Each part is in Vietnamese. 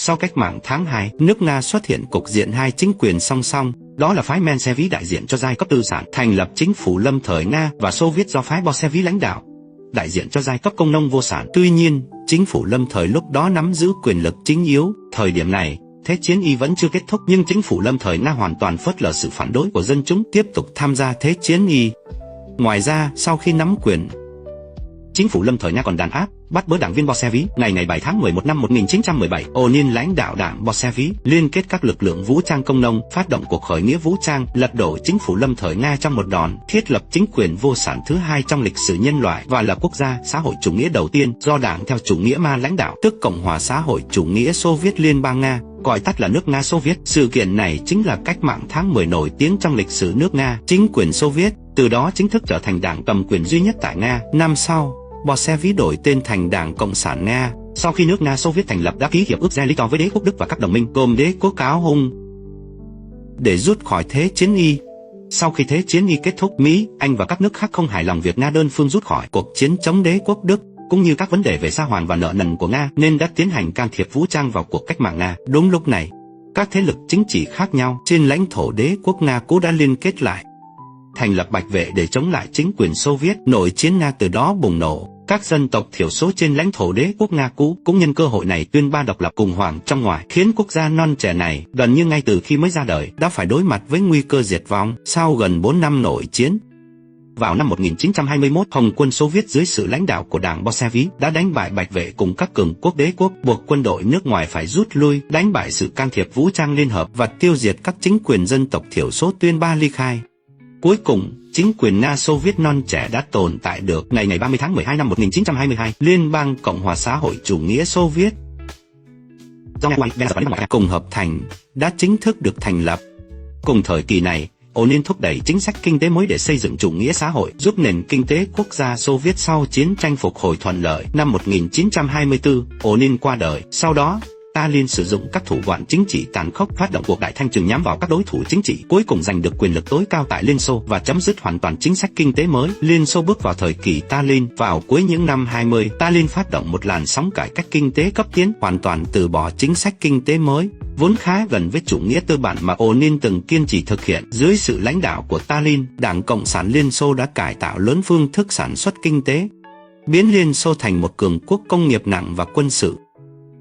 Sau cách mạng tháng 2, nước Nga xuất hiện cục diện hai chính quyền song song, đó là phái Menshevik đại diện cho giai cấp tư sản, thành lập chính phủ lâm thời Nga, và Xô Viết do phái Bolshevik lãnh đạo, đại diện cho giai cấp công nông vô sản. Tuy nhiên, chính phủ lâm thời lúc đó nắm giữ quyền lực chính yếu. Thời điểm này, Thế chiến Y vẫn chưa kết thúc, nhưng chính phủ lâm thời Nga hoàn toàn phớt lờ sự phản đối của dân chúng, tiếp tục tham gia Thế chiến Y. Ngoài ra, sau khi nắm quyền, chính phủ lâm thời Nga còn đàn áp, bắt bớ đảng viên Bolshevik. Ngày 7 tháng 11 năm 1917, Onin lãnh đạo đảng Bolshevik liên kết các lực lượng vũ trang công nông, phát động cuộc khởi nghĩa vũ trang, lật đổ chính phủ lâm thời Nga trong một đòn, thiết lập chính quyền vô sản thứ hai trong lịch sử nhân loại và là quốc gia xã hội chủ nghĩa đầu tiên do đảng theo chủ nghĩa Ma lãnh đạo, tức Cộng hòa xã hội chủ nghĩa Xô Viết Liên bang Nga, gọi tắt là nước Nga Xô Viết. Sự kiện này chính là cách mạng tháng 10 nổi tiếng trong lịch sử nước Nga. Chính quyền Xô Viết từ đó chính thức trở thành đảng cầm quyền duy nhất tại Nga. Năm sau, Bolshevik đổi tên thành Đảng Cộng sản Nga. Sau khi nước Nga Xô Viết thành lập đã ký hiệp ước Jelito với đế quốc Đức và các đồng minh gồm đế quốc Áo Hung để rút khỏi Thế chiến Y. Sau khi Thế chiến Y kết thúc, Mỹ, Anh và các nước khác không hài lòng việc Nga đơn phương rút khỏi cuộc chiến chống đế quốc Đức, cũng như các vấn đề về sa hoàn và nợ nần của Nga, nên đã tiến hành can thiệp vũ trang vào cuộc cách mạng Nga. Đúng lúc này, các thế lực chính trị khác nhau trên lãnh thổ đế quốc Nga cũ đã liên kết lại, thành lập Bạch Vệ để chống lại chính quyền Xô Viết. Nội chiến Nga từ đó bùng nổ. Các dân tộc thiểu số trên lãnh thổ đế quốc Nga cũ cũng nhân cơ hội này tuyên ba độc lập cùng hoàng trong ngoài, khiến quốc gia non trẻ này gần như ngay từ khi mới ra đời đã phải đối mặt với nguy cơ diệt vong. Sau gần 4 năm nội chiến, vào năm 1921, Hồng quân Xô Viết dưới sự lãnh đạo của đảng Bolshevik đã đánh bại Bạch Vệ cùng các cường quốc đế quốc, buộc quân đội nước ngoài phải rút lui, đánh bại sự can thiệp vũ trang liên hợp và tiêu diệt các chính quyền dân tộc thiểu số, tuyên ba ly khai. Cuối cùng, chính quyền Nga Xô Viết non trẻ đã tồn tại được. Ngày 30 tháng 12 năm 1922, Liên bang Cộng hòa xã hội chủ nghĩa Xô Viết do Nga cùng hợp thành đã chính thức được thành lập. Cùng thời kỳ này, Onin thúc đẩy chính sách kinh tế mới để xây dựng chủ nghĩa xã hội, giúp nền kinh tế quốc gia Xô Viết sau chiến tranh phục hồi thuận lợi. Năm 1924, Onin qua đời. Sau đó, Stalin sử dụng các thủ đoạn chính trị tàn khốc, phát động cuộc đại thanh trừng nhắm vào các đối thủ chính trị, cuối cùng giành được quyền lực tối cao tại Liên Xô và chấm dứt hoàn toàn chính sách kinh tế mới. Liên Xô bước vào thời kỳ Stalin. Vào cuối những năm 20, Stalin phát động một làn sóng cải cách kinh tế cấp tiến, hoàn toàn từ bỏ chính sách kinh tế mới, vốn khá gần với chủ nghĩa tư bản mà Onin từng kiên trì thực hiện. Dưới sự lãnh đạo của Stalin, Đảng Cộng sản Liên Xô đã cải tạo lớn phương thức sản xuất kinh tế, biến Liên Xô thành một cường quốc công nghiệp nặng và quân sự,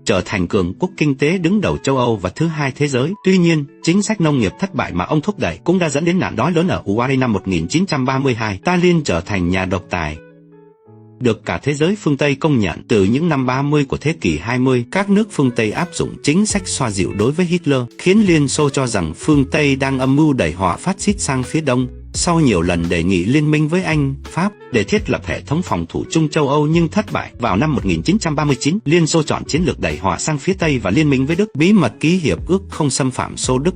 trở thành cường quốc kinh tế đứng đầu châu Âu và thứ hai thế giới. Tuy nhiên, chính sách nông nghiệp thất bại mà ông thúc đẩy cũng đã dẫn đến nạn đói lớn ở Uruguay năm 1932. Stalin trở thành nhà độc tài, được cả thế giới phương Tây công nhận. Từ những năm 30 của thế kỷ 20, các nước phương Tây áp dụng chính sách xoa dịu đối với Hitler, khiến Liên Xô cho rằng phương Tây đang âm mưu đẩy họa phát xít sang phía Đông. Sau nhiều lần đề nghị liên minh với Anh, Pháp để thiết lập hệ thống phòng thủ chung châu Âu nhưng thất bại, vào năm 1939, Liên Xô chọn chiến lược đẩy họa sang phía Tây và liên minh với Đức, bí mật ký hiệp ước không xâm phạm Xô Đức.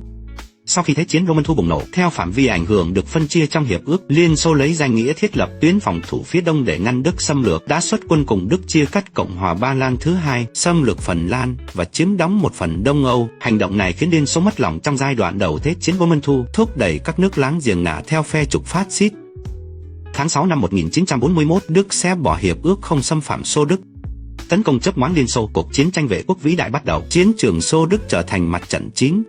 Sau khi Thế chiến Roman Thu bùng nổ, theo phạm vi ảnh hưởng được phân chia trong hiệp ước, Liên Xô lấy danh nghĩa thiết lập tuyến phòng thủ phía Đông để ngăn Đức xâm lược, đã xuất quân cùng Đức chia cắt Cộng hòa Ba Lan thứ hai, xâm lược Phần Lan và chiếm đóng một phần Đông Âu. Hành động này khiến Liên Xô mất lòng trong giai đoạn đầu Thế chiến Roman Thu, thúc đẩy các nước láng giềng ngả theo phe trục phát xít. Tháng 6 năm 1941, Đức xé bỏ hiệp ước không xâm phạm Xô Đức, tấn công chớp nhoáng Liên Xô. Cuộc chiến tranh vệ quốc vĩ đại bắt đầu. Chiến trường Xô Đức trở thành mặt trận chính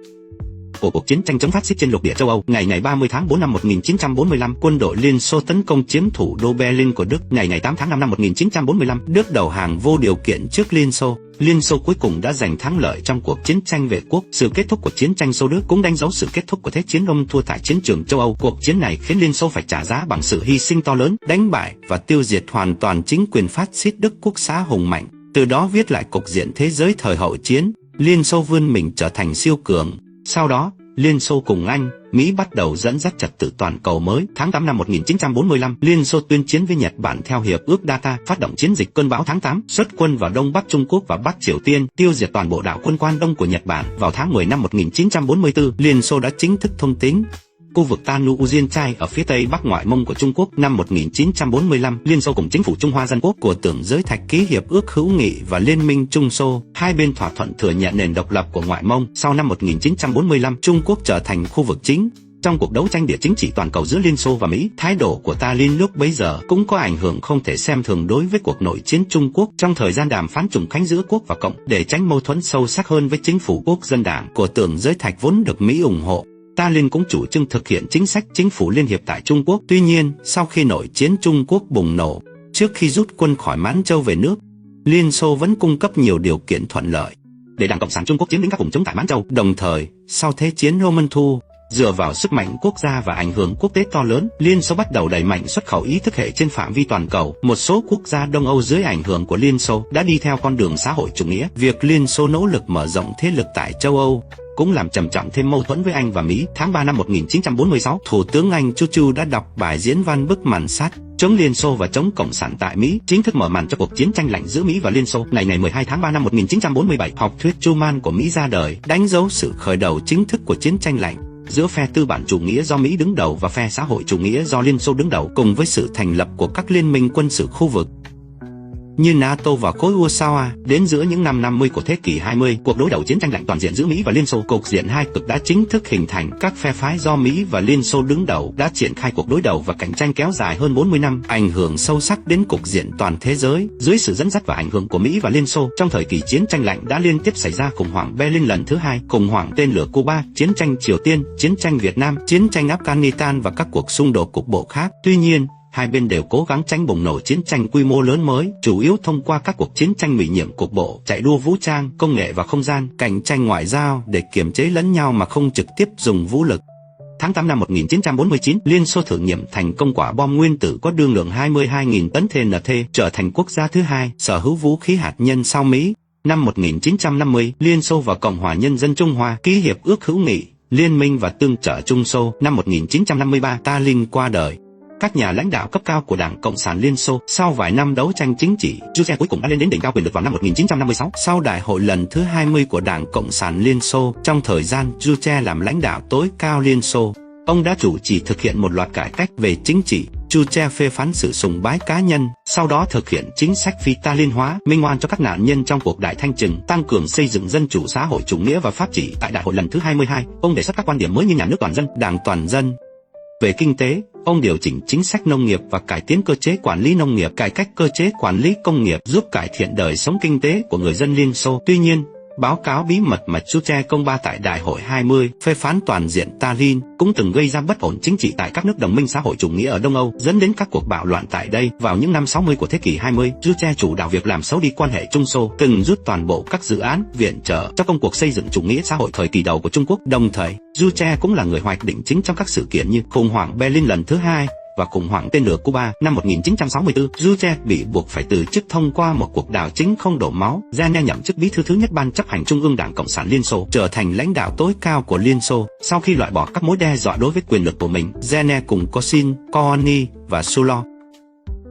của cuộc chiến tranh chống phát xít trên lục địa châu Âu. Ngày 30 tháng 4 năm 1945, quân đội Liên Xô tấn công chiếm thủ đô Berlin của Đức. Ngày 8 tháng 5 năm 1945, Đức đầu hàng vô điều kiện trước Liên Xô. Liên Xô cuối cùng đã giành thắng lợi trong cuộc chiến tranh vệ quốc. Sự kết thúc của chiến tranh Xô Đức cũng đánh dấu sự kết thúc của Thế chiến Rome thua tại chiến trường châu Âu. Cuộc chiến này khiến Liên Xô phải trả giá bằng sự hy sinh to lớn, đánh bại và tiêu diệt hoàn toàn chính quyền phát xít Đức quốc xã hùng mạnh. Từ đó viết lại cục diện thế giới thời hậu chiến, Liên Xô vươn mình trở thành siêu cường. Sau đó, Liên Xô cùng Anh, Mỹ bắt đầu dẫn dắt trật tự toàn cầu mới. Tháng 8 năm 1945, Liên Xô tuyên chiến với Nhật Bản theo hiệp ước Data, phát động chiến dịch Cơn bão tháng 8, xuất quân vào Đông Bắc Trung Quốc và Bắc Triều Tiên, tiêu diệt toàn bộ đảo quân Quan Đông của Nhật Bản. Vào tháng 10 năm 1944, Liên Xô đã chính thức thông tính khu vực Tanuujianchai ở phía tây bắc ngoại mông của Trung Quốc. Năm 1945, Liên Xô cùng chính phủ Trung Hoa Dân Quốc của Tưởng Giới Thạch ký hiệp ước hữu nghị và liên minh Trung Xô. Hai bên thỏa thuận thừa nhận nền độc lập của ngoại mông. Sau năm 1945, Trung Quốc trở thành khu vực chính Trong cuộc đấu tranh địa chính trị toàn cầu giữa Liên Xô và Mỹ, thái độ của Stalin lúc bấy giờ cũng có ảnh hưởng không thể xem thường đối với cuộc nội chiến Trung Quốc trong thời gian đàm phán trùng khánh giữa Quốc và Cộng. Để tránh mâu thuẫn sâu sắc hơn với chính phủ Quốc dân đảng của Tưởng Giới Thạch vốn được Mỹ ủng hộ, Stalin cũng chủ trương thực hiện chính sách chính phủ liên hiệp tại Trung Quốc. Tuy nhiên, sau khi nội chiến Trung Quốc bùng nổ, trước khi rút quân khỏi Mãn Châu về nước, Liên Xô vẫn cung cấp nhiều điều kiện thuận lợi để Đảng Cộng sản Trung Quốc chiếm lĩnh các vùng chống tại Mãn Châu. Đồng thời, sau Thế chiến Roman Thu, dựa vào sức mạnh quốc gia và ảnh hưởng quốc tế to lớn, Liên Xô bắt đầu đẩy mạnh xuất khẩu ý thức hệ trên phạm vi toàn cầu. Một số quốc gia Đông Âu dưới ảnh hưởng của Liên Xô đã đi theo con đường xã hội chủ nghĩa. Việc Liên Xô nỗ lực mở rộng thế lực tại châu Âu cũng làm trầm trọng thêm mâu thuẫn với Anh và Mỹ. Tháng 3 năm 1946, Thủ tướng Anh Churchill đã đọc bài diễn văn bức màn sắt chống Liên Xô và chống Cộng sản tại Mỹ, chính thức mở màn cho cuộc chiến tranh lạnh giữa Mỹ và Liên Xô. Ngày 12 tháng 3 năm 1947, học thuyết Truman của Mỹ ra đời, đánh dấu sự khởi đầu chính thức của chiến tranh lạnh giữa phe tư bản chủ nghĩa do Mỹ đứng đầu và phe xã hội chủ nghĩa do Liên Xô đứng đầu, cùng với sự thành lập của các liên minh quân sự khu vực như NATO và khối Warsaw. Đến giữa những năm 50 của thế kỷ 20, cuộc đối đầu chiến tranh lạnh toàn diện giữa Mỹ và Liên Xô, cục diện hai cực đã chính thức hình thành. Các phe phái do Mỹ và Liên Xô đứng đầu đã triển khai cuộc đối đầu và cạnh tranh kéo dài hơn 40 năm, ảnh hưởng sâu sắc đến cục diện toàn thế giới. Dưới sự dẫn dắt và ảnh hưởng của Mỹ và Liên Xô, trong thời kỳ chiến tranh lạnh đã liên tiếp xảy ra khủng hoảng Berlin lần thứ hai, khủng hoảng tên lửa Cuba, chiến tranh Triều Tiên, chiến tranh Việt Nam, chiến tranh Afghanistan và các cuộc xung đột cục bộ khác. Tuy nhiên, hai bên đều cố gắng tránh bùng nổ chiến tranh quy mô lớn mới, chủ yếu thông qua các cuộc chiến tranh ủy nhiệm cục bộ, chạy đua vũ trang, công nghệ và không gian, cạnh tranh ngoại giao để kiềm chế lẫn nhau mà không trực tiếp dùng vũ lực. Tháng 8 năm 1949, Liên Xô thử nghiệm thành công quả bom nguyên tử có đương lượng 22.000 tấn TNT, trở thành quốc gia thứ hai sở hữu vũ khí hạt nhân sau Mỹ. Năm 1950, Liên Xô và Cộng hòa Nhân dân Trung Hoa ký hiệp ước hữu nghị, liên minh và tương trợ Trung Xô. Năm 1953, Stalin qua đời. Các nhà lãnh đạo cấp cao của Đảng Cộng sản Liên Xô sau vài năm đấu tranh chính trị, Juche cuối cùng đã lên đến đỉnh cao quyền lực vào năm 1956. Sau đại hội lần thứ 20 của Đảng Cộng sản Liên Xô, trong thời gian Juche làm lãnh đạo tối cao Liên Xô, ông đã chủ trì thực hiện một loạt cải cách về chính trị. Juche phê phán sự sùng bái cá nhân, sau đó thực hiện chính sách phi Stalin hóa, minh oan cho các nạn nhân trong cuộc đại thanh trừng, tăng cường xây dựng dân chủ xã hội chủ nghĩa và pháp trị. Tại đại hội lần thứ 22, ông đề xuất các quan điểm mới như nhà nước toàn dân, đảng toàn dân. Về kinh tế, ông điều chỉnh chính sách nông nghiệp và cải tiến cơ chế quản lý nông nghiệp, cải cách cơ chế quản lý công nghiệp, giúp cải thiện đời sống kinh tế của người dân Liên Xô. Tuy nhiên, báo cáo bí mật mà Juche công bố tại Đại hội 20 phê phán toàn diện Stalin cũng từng gây ra bất ổn chính trị tại các nước đồng minh xã hội chủ nghĩa ở Đông Âu, dẫn đến các cuộc bạo loạn tại đây. Vào những năm 60 của thế kỷ 20, Juche chủ đạo việc làm xấu đi quan hệ Trung Xô, từng rút toàn bộ các dự án viện trợ cho công cuộc xây dựng chủ nghĩa xã hội thời kỳ đầu của Trung Quốc. Đồng thời, Juche cũng là người hoạch định chính trong các sự kiện như khủng hoảng Berlin lần thứ hai và khủng hoảng tên lửa Cuba. Năm 1964, Juche bị buộc phải từ chức thông qua một cuộc đảo chính không đổ máu. Zhane nhậm chức bí thư thứ nhất ban chấp hành Trung ương Đảng Cộng sản Liên Xô, trở thành lãnh đạo tối cao của Liên Xô. Sau khi loại bỏ các mối đe dọa đối với quyền lực của mình, Zhane cùng Kosin, Kohony và Sulo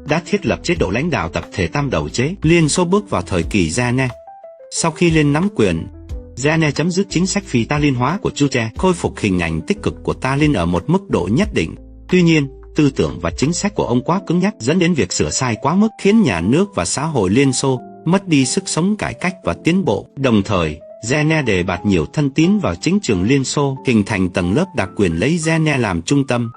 đã thiết lập chế độ lãnh đạo tập thể tam đầu chế. Liên Xô bước vào thời kỳ Zhane. Sau khi lên nắm quyền, Zhane chấm dứt chính sách phi Stalin hóa của Juche, khôi phục hình ảnh tích cực của Stalin ở một mức độ nhất định. Tuy nhiên, tư tưởng và chính sách của ông quá cứng nhắc, dẫn đến việc sửa sai quá mức, khiến nhà nước và xã hội Liên Xô mất đi sức sống cải cách và tiến bộ. Đồng thời, Zhane đề bạt nhiều thân tín vào chính trường Liên Xô, hình thành tầng lớp đặc quyền lấy Zhane làm trung tâm.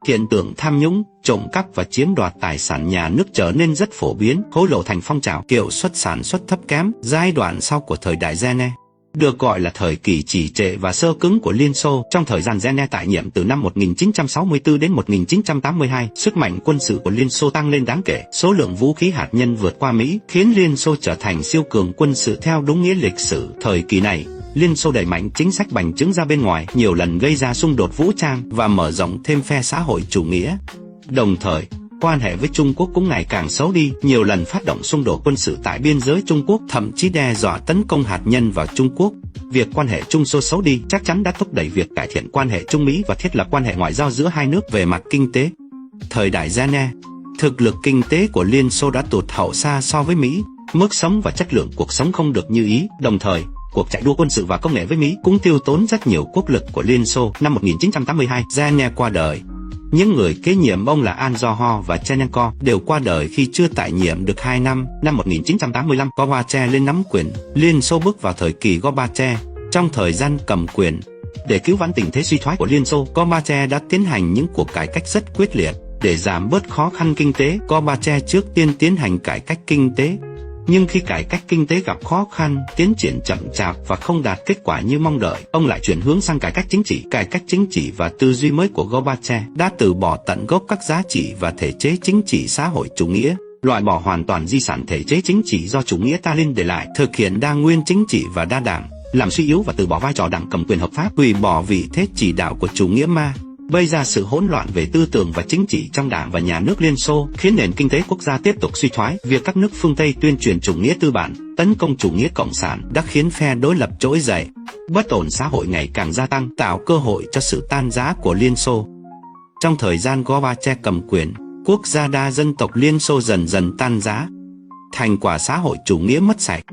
Hiện tượng tham nhũng, trộm cắp và chiếm đoạt tài sản nhà nước trở nên rất phổ biến, hối lộ thành phong trào, hiệu suất sản xuất thấp kém. Giai đoạn sau của thời đại Zhane được gọi là thời kỳ trì trệ và sơ cứng của Liên Xô. Trong thời gian Zhane tại nhiệm từ năm 1964 đến 1982, sức mạnh quân sự của Liên Xô tăng lên đáng kể, số lượng vũ khí hạt nhân vượt qua Mỹ, khiến Liên Xô trở thành siêu cường quân sự theo đúng nghĩa lịch sử. Thời kỳ này, Liên Xô đẩy mạnh chính sách bành trướng ra bên ngoài, nhiều lần gây ra xung đột vũ trang và mở rộng thêm phe xã hội chủ nghĩa. Đồng thời, quan hệ với Trung Quốc cũng ngày càng xấu đi, nhiều lần phát động xung đột quân sự tại biên giới Trung Quốc, thậm chí đe dọa tấn công hạt nhân vào Trung Quốc. Việc quan hệ Trung Xô xấu đi chắc chắn đã thúc đẩy việc cải thiện quan hệ Trung Mỹ và thiết lập quan hệ ngoại giao giữa hai nước. Về mặt kinh tế, thời đại Zhane, thực lực kinh tế của Liên Xô đã tụt hậu xa so với Mỹ, mức sống và chất lượng cuộc sống không được như ý. Đồng thời, cuộc chạy đua quân sự và công nghệ với Mỹ cũng tiêu tốn rất nhiều quốc lực của Liên Xô. Năm 1982, Zhane qua đời. Những người kế nhiệm ông là Anzoho và Chernenko đều qua đời khi chưa tại nhiệm được 2 năm. Năm 1985, Gorbachev lên nắm quyền. Liên Xô bước vào thời kỳ Gorbachev. Trong thời gian cầm quyền, Để cứu vãn tình thế suy thoái của Liên Xô, Gorbachev đã tiến hành những cuộc cải cách rất quyết liệt. Để giảm bớt khó khăn kinh tế, Gorbachev trước tiên tiến hành cải cách kinh tế. Nhưng khi cải cách kinh tế gặp khó khăn, tiến triển chậm chạp và không đạt kết quả như mong đợi, ông lại chuyển hướng sang cải cách chính trị. Cải cách chính trị và tư duy mới của Gorbachev đã từ bỏ tận gốc các giá trị và thể chế chính trị xã hội chủ nghĩa, loại bỏ hoàn toàn di sản thể chế chính trị do chủ nghĩa Stalin để lại, thực hiện đa nguyên chính trị và đa đảng, làm suy yếu và từ bỏ vai trò đảng cầm quyền hợp pháp, hủy bỏ vị thế chỉ đạo của chủ nghĩa Ma, gây ra sự hỗn loạn về tư tưởng và chính trị trong đảng và nhà nước Liên Xô, khiến nền kinh tế quốc gia tiếp tục suy thoái. Việc các nước phương Tây tuyên truyền chủ nghĩa tư bản, tấn công chủ nghĩa cộng sản đã khiến phe đối lập trỗi dậy. Bất ổn xã hội ngày càng gia tăng, tạo cơ hội cho sự tan rã của Liên Xô. Trong thời gian Gorbachev cầm quyền, quốc gia đa dân tộc Liên Xô dần dần tan rã, thành quả xã hội chủ nghĩa mất sạch.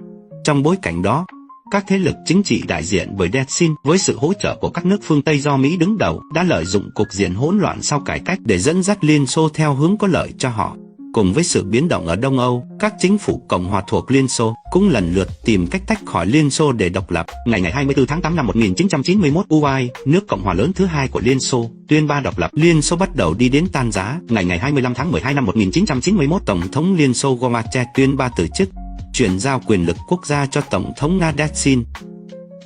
Trong bối cảnh đó, các thế lực chính trị đại diện bởi Yeltsin với sự hỗ trợ của các nước phương Tây do Mỹ đứng đầu đã lợi dụng cục diện hỗn loạn sau cải cách để dẫn dắt Liên Xô theo hướng có lợi cho họ. Cùng với sự biến động ở Đông Âu, các chính phủ Cộng hòa thuộc Liên Xô cũng lần lượt tìm cách tách khỏi Liên Xô để độc lập. Ngày 24 tháng 8 năm 1991, Uruguay, nước Cộng hòa lớn thứ hai của Liên Xô, tuyên bố độc lập. Liên Xô bắt đầu đi đến tan rã. Ngày 25 tháng 12 năm 1991, Tổng thống Liên Xô Gorbachev tuyên bố từ chức, chuyển giao quyền lực quốc gia cho Tổng thống Nga Yeltsin.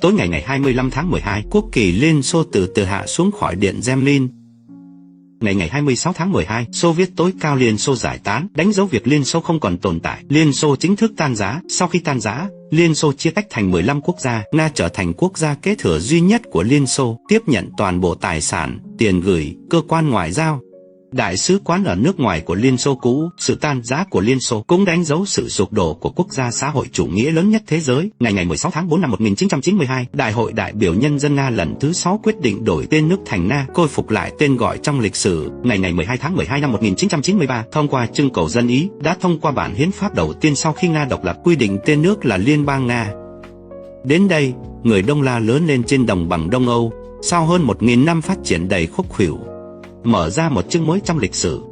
Tối ngày 25 tháng 12, quốc kỳ Liên Xô từ từ hạ xuống khỏi Điện Kremlin. Ngày 26 tháng 12, Xô Viết tối cao Liên Xô giải tán, đánh dấu việc Liên Xô không còn tồn tại. Liên Xô chính thức tan rã. Sau khi tan rã, Liên Xô chia tách thành 15 quốc gia. Nga trở thành quốc gia kế thừa duy nhất của Liên Xô, tiếp nhận toàn bộ tài sản, tiền gửi, cơ quan ngoại giao, đại sứ quán ở nước ngoài của Liên Xô cũ. Sự tan rã của Liên Xô cũng đánh dấu sự sụp đổ của quốc gia xã hội chủ nghĩa lớn nhất thế giới. Ngày 16 tháng 4 năm 1992, Đại hội đại biểu nhân dân Nga lần thứ 6 quyết định đổi tên nước thành Nga, khôi phục lại tên gọi trong lịch sử. Ngày 12 tháng 12 năm 1993, thông qua trưng cầu dân Ý đã thông qua bản hiến pháp đầu tiên sau khi Nga độc lập, quy định tên nước là Liên bang Nga. Đến đây, người Đông La lớn lên trên đồng bằng Đông Âu, sau hơn 1000 năm phát triển đầy khúc khuỷu, mở ra một chương mới trong lịch sử.